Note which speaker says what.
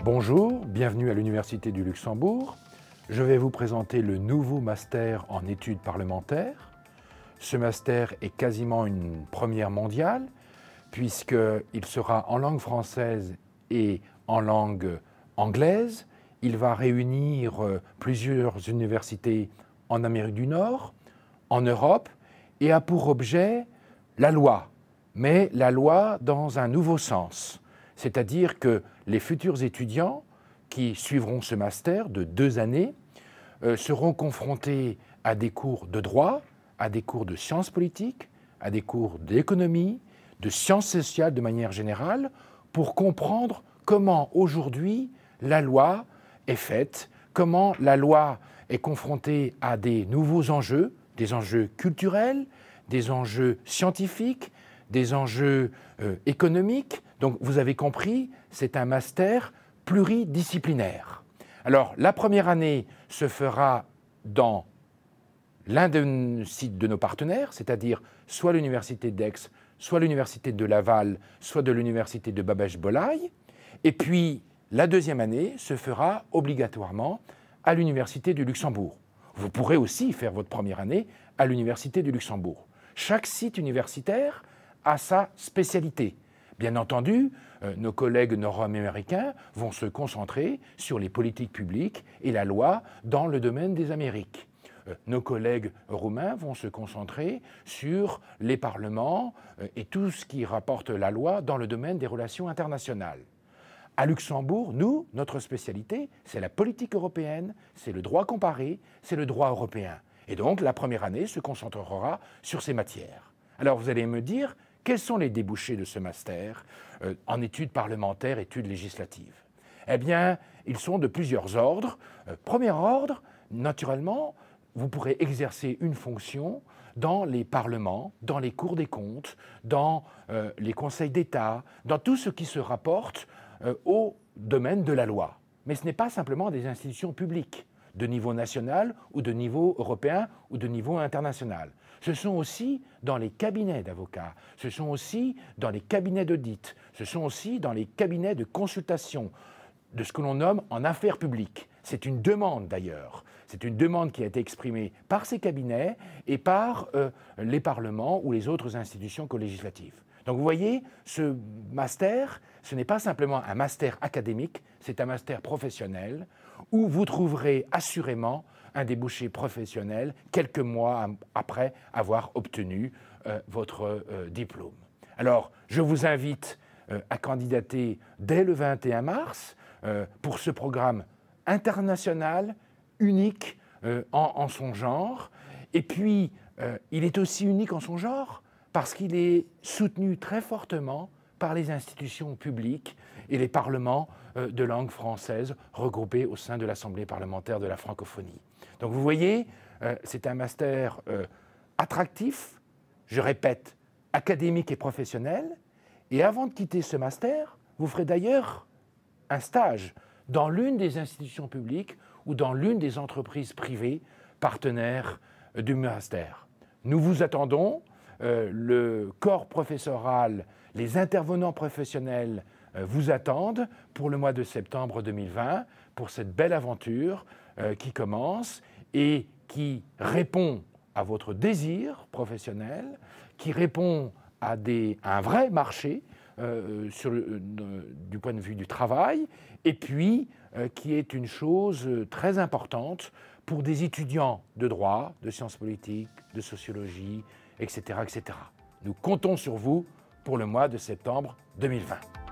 Speaker 1: Bonjour, bienvenue à l'Université du Luxembourg. Je vais vous présenter le nouveau master en études parlementaires. Ce master est quasiment une première mondiale puisqu'il sera en langue française et en langue anglaise. Il va réunir plusieurs universités en Amérique du Nord, en Europe et a pour objet la loi, mais la loi dans un nouveau sens. C'est-à-dire que les futurs étudiants qui suivront ce master de 2 années seront confrontés à des cours de droit, à des cours de sciences politiques, à des cours d'économie, de sciences sociales de manière générale, pour comprendre comment aujourd'hui la loi est faite, comment la loi est confrontée à des nouveaux enjeux, des enjeux culturels, des enjeux scientifiques, des enjeux économiques. Donc vous avez compris, c'est un master pluridisciplinaire. Alors la première année se fera dans l'un des sites de nos partenaires, c'est-à-dire soit l'Université d'Aix, soit l'Université de Laval, soit de l'Université de Babbage-Bolyai. Et puis la deuxième année se fera obligatoirement à l'Université du Luxembourg. Vous pourrez aussi faire votre première année à l'Université du Luxembourg. Chaque site universitaire a sa spécialité. Bien entendu, nos collègues nord-américains vont se concentrer sur les politiques publiques et la loi dans le domaine des Amériques. Nos collègues roumains vont se concentrer sur les parlements et tout ce qui rapporte la loi dans le domaine des relations internationales. À Luxembourg, nous, notre spécialité, c'est la politique européenne, c'est le droit comparé, c'est le droit européen. Et donc, la première année se concentrera sur ces matières. Alors, vous allez me dire, quels sont les débouchés de ce master en études parlementaires, études législatives? Eh bien, ils sont de plusieurs ordres. Premier ordre, naturellement, vous pourrez exercer une fonction dans les parlements, dans les cours des comptes, dans les conseils d'État, dans tout ce qui se rapporte au domaine de la loi. Mais ce n'est pas simplement des institutions publiques de niveau national ou de niveau européen ou de niveau international. Ce sont aussi dans les cabinets d'avocats, ce sont aussi dans les cabinets d'audit, ce sont aussi dans les cabinets de consultation, de ce que l'on nomme en affaires publiques. C'est une demande d'ailleurs, c'est une demande qui a été exprimée par ces cabinets et par les parlements ou les autres institutions co-législatives. Donc vous voyez, ce master, ce n'est pas simplement un master académique, c'est un master professionnel où vous trouverez assurément un débouché professionnel quelques mois après avoir obtenu votre diplôme. Alors, je vous invite à candidater dès le 21 mars pour ce programme international, unique en son genre. Et puis, il est aussi unique en son genre parce qu'il est soutenu très fortement par les institutions publiques et les parlements de langue française regroupés au sein de l'Assemblée parlementaire de la francophonie. Donc vous voyez, c'est un master attractif, je répète, académique et professionnel. Et avant de quitter ce master, vous ferez d'ailleurs un stage dans l'une des institutions publiques ou dans l'une des entreprises privées partenaires du master. Nous vous attendons. Le corps professoral, les intervenants professionnels vous attendent pour le mois de septembre 2020, pour cette belle aventure qui commence et qui répond à votre désir professionnel, qui répond à un vrai marché du point de vue du travail, et puis qui est une chose très importante pour des étudiants de droit, de sciences politiques, de sociologie, etc., etc. Nous comptons sur vous pour le mois de septembre 2020.